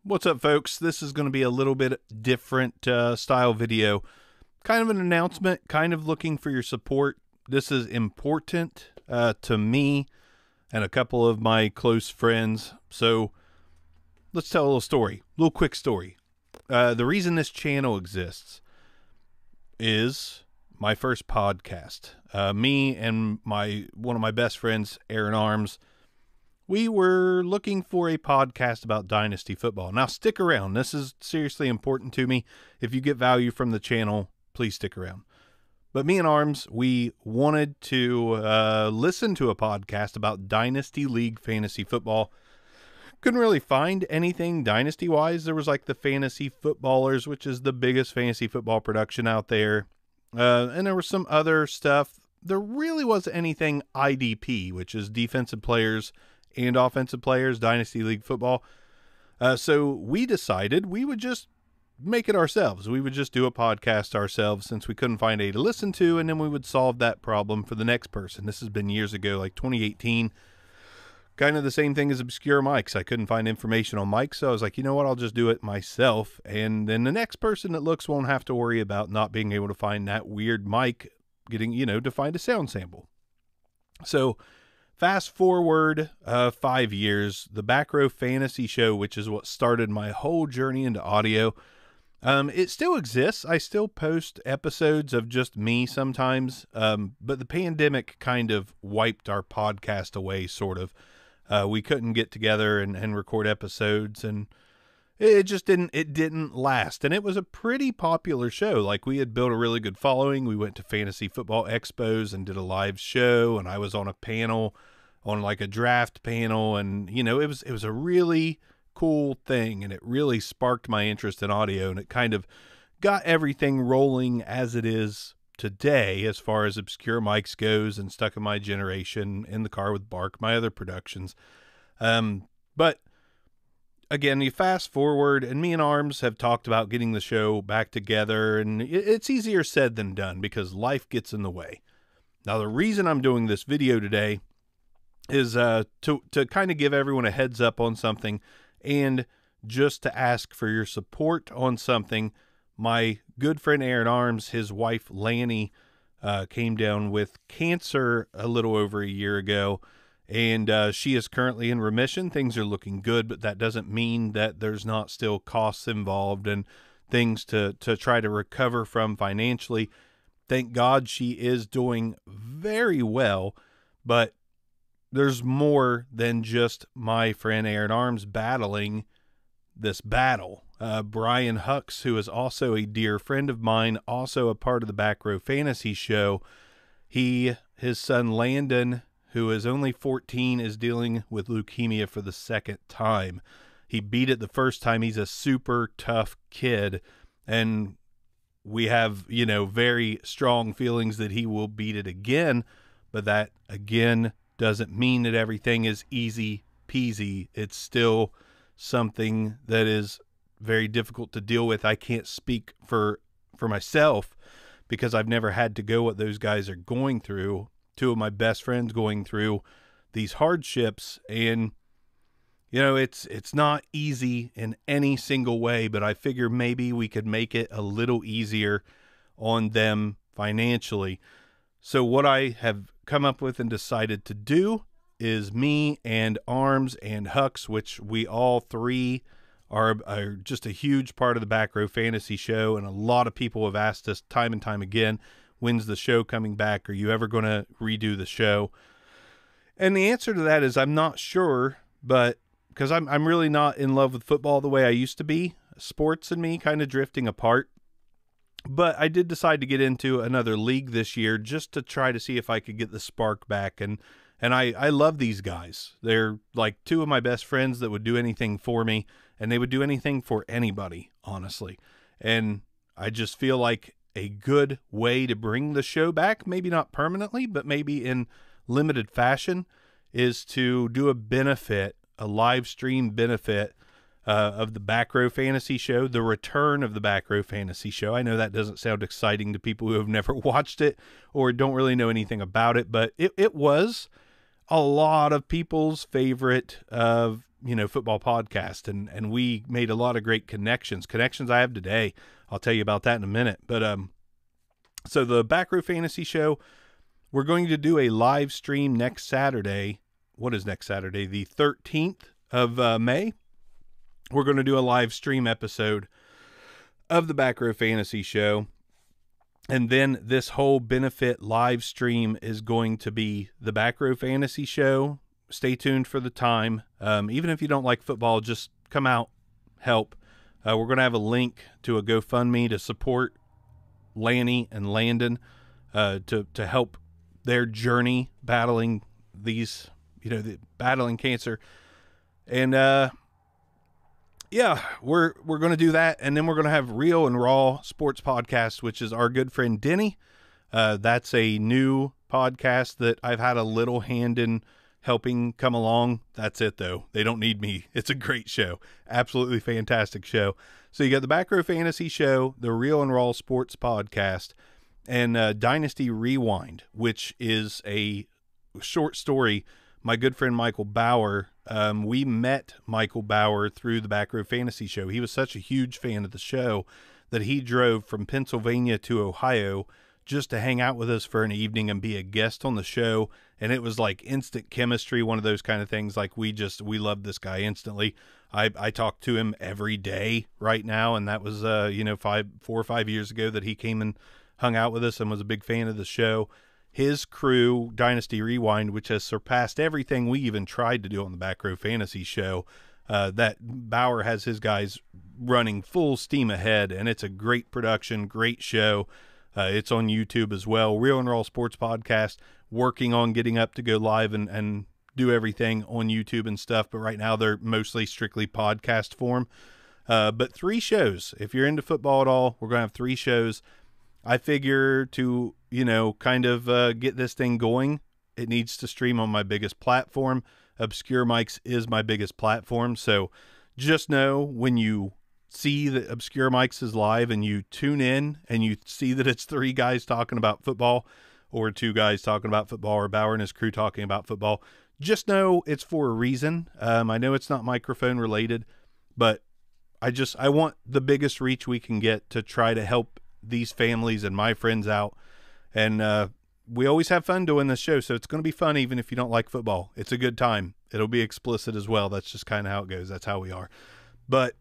What's up, folks? This is going to be a little bit different style video. Kind of an announcement, kind of looking for your support. This is important to me and a couple of my close friends. So let's tell a little story, a little quick story. The reason this channel exists is my first podcast. Me and one of my best friends, Aaron Arms, we were looking for a podcast about Dynasty football. Now, stick around. This is seriously important to me. If you get value from the channel, please stick around. But me and Arms, we wanted to listen to a podcast about Dynasty League fantasy football. Couldn't really find anything Dynasty-wise. There was like the Fantasy Footballers, which is the biggest fantasy football production out there. And there was some other stuff. There really wasn't anything IDP, which is Defensive Players and Offensive Players, Dynasty League football. So we decided we would just make it ourselves. We would just do a podcast ourselves since we couldn't find a to listen to, and then we would solve that problem for the next person. This has been years ago, like 2018. Kind of the same thing as obscure mics. I couldn't find information on mics, so I was like, you know what, I'll just do it myself, and then the next person that looks won't have to worry about not being able to find that weird mic, getting, to find a sound sample. So fast forward 5 years, the Back Row Fantasy Show, which is what started my whole journey into audio, it still exists. I still post episodes of just me sometimes, but the pandemic kind of wiped our podcast away, sort of. We couldn't get together and record episodes, and it just didn't last. And it was a pretty popular show. Like, we had built a really good following. We went to Fantasy Football Expos and did a live show, and I was on a panel, on like a draft panel, and it was a really cool thing, and it really sparked my interest in audio, and it kind of got everything rolling as it is today as far as obscure mics goes, and Stuck in My Generation, In the Car with Bark, my other productions. But again, you fast forward, and me and Arms have talked about getting the show back together, and it's easier said than done because life gets in the way. Now, the reason I'm doing this video today is to kind of give everyone a heads up on something, and just to ask for your support on something. My good friend Aaron Arms, his wife Lani, came down with cancer a little over a year ago, and she is currently in remission. Things are looking good, but that doesn't mean that there's not still costs involved and things to try to recover from financially. Thank God she is doing very well, but there's more than just my friend Aaron Arms battling this battle. Brian Hucks, who is also a dear friend of mine, also a part of the Back Row Fantasy Show, his son Landyn, who is only 14, is dealing with leukemia for the second time. He beat it the first time. He's a super tough kid, and we have, very strong feelings that he will beat it again, but that, again, doesn't mean that everything is easy peasy. It's still something that is very difficult to deal with. I can't speak for myself because I've never had to go what those guys are going through. Two of my best friends going through these hardships, and it's not easy in any single way, but I figure maybe we could make it a little easier on them financially. So what I have come up with and decided to do is me and Arms and Hucks, which we all three are just a huge part of the Back Row Fantasy Show, and a lot of people have asked us time and time again, when's the show coming back? Are you ever going to redo the show? And the answer to that is I'm not sure, but because I'm really not in love with football the way I used to be. Sports and me kind of drifting apart. But I did decide to get into another league this year just to try to see if I could get the spark back. And I love these guys. They're like two of my best friends that would do anything for me, and they would do anything for anybody, honestly. And I just feel like a good way to bring the show back, maybe not permanently, but maybe in limited fashion, is to do a benefit, a live stream benefit of the Back Row Fantasy Show, the return of the Back Row Fantasy Show. I know that doesn't sound exciting to people who have never watched it or don't really know anything about it, but it was a lot of people's favorite football podcast, and we made a lot of great connections I have today. I'll tell you about that in a minute. But so the Back Row Fantasy Show, we're going to do a live stream next Saturday. What is next Saturday? The 13th of May. We're going to do a live stream episode of the Back Row Fantasy Show. And then this whole benefit live stream is going to be the Back Row Fantasy Show. Stay tuned for the time. Even if you don't like football, just come out, help. We're going to have a link to a GoFundMe to support Lani and Landyn to help their journey battling these, battling cancer. And yeah, we're going to do that. And then we're going to have Real and Raw Sports Podcast, which is our good friend Denny. That's a new podcast that I've had a little hand in helping come along. That's it, though. They don't need me. It's a great show. Absolutely fantastic show. So you got the Back Row Fantasy Show, the Real and Raw Sports Podcast, and Dynasty Rewind, which is a short story. My good friend Michael Bauer, we met Michael Bauer through the Back Row Fantasy Show. He was such a huge fan of the show that he drove from Pennsylvania to Ohio just to hang out with us for an evening and be a guest on the show. And it was like instant chemistry, one of those kind of things. Like we loved this guy instantly. I talk to him every day right now. And that was, 4 or 5 years ago that he came and hung out with us and was a big fan of the show. His crew, Dynasty Rewind, which has surpassed everything we even tried to do on the Back Row Fantasy Show, that Bauer has his guys running full steam ahead, and it's a great production, great show. It's on YouTube as well. Real and Raw Sports Podcast, working on getting up to go live and do everything on YouTube and stuff, but right now they're mostly strictly podcast form. But 3 shows. If you're into football at all, we're going to have 3 shows. I figure to, kind of get this thing going, it needs to stream on my biggest platform. Obscure Mics is my biggest platform. So just know when you see that Obscure Mics is live and you tune in and you see that it's 3 guys talking about football or 2 guys talking about football or Bauer and his crew talking about football, just know it's for a reason. I know it's not microphone related, but I want the biggest reach we can get to try to help these families and my friends out. And we always have fun doing this show, so it's going to be fun even if you don't like football. It's a good time. It'll be explicit as well. That's just kind of how it goes. That's how we are. But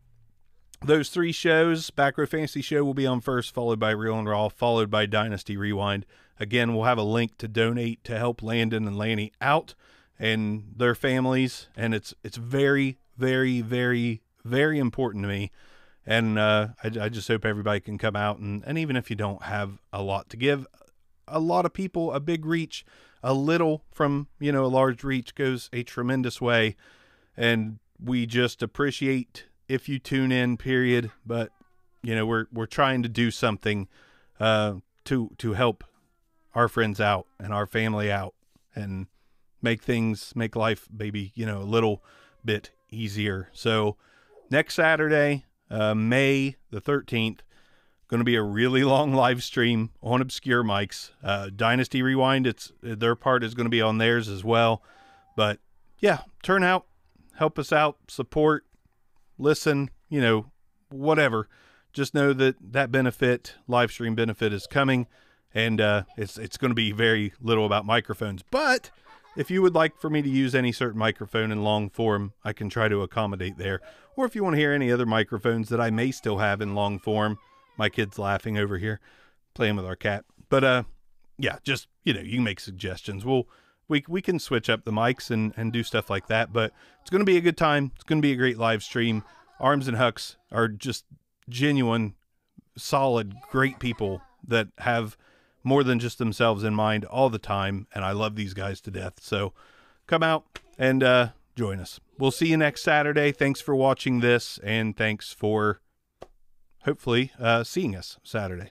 those 3 shows, Back Row Fantasy Show will be on first, followed by Real and Raw, followed by Dynasty Rewind. Again, we'll have a link to donate to help Landyn and Lani out and their families. And it's very, very, very, very important to me. And I just hope everybody can come out. And even if you don't have a lot to give, a lot of people, a big reach, a little from, a large reach goes a tremendous way. And we just appreciate if you tune in, period. But, we're trying to do something to help our friends out and our family out and make life maybe, a little bit easier. So next Saturday, May the 13th, going to be a really long live stream on Obscure Mics. Dynasty Rewind, their part is going to be on theirs as well. But yeah, turn out, help us out, support, listen, whatever. Just know that benefit, live stream benefit, is coming, and it's going to be very little about microphones. But if you would like for me to use any certain microphone in long form, I can try to accommodate there. Or if you want to hear any other microphones that I may still have in long form, my kid's laughing over here, playing with our cat. But yeah, just, you can make suggestions. We can switch up the mics and do stuff like that. But it's going to be a good time. It's going to be a great live stream. Arms and Hucks are just genuine, solid, great people that have more than just themselves in mind all the time. And I love these guys to death. So come out and join us. We'll see you next Saturday. Thanks for watching this, and thanks for hopefully seeing us Saturday.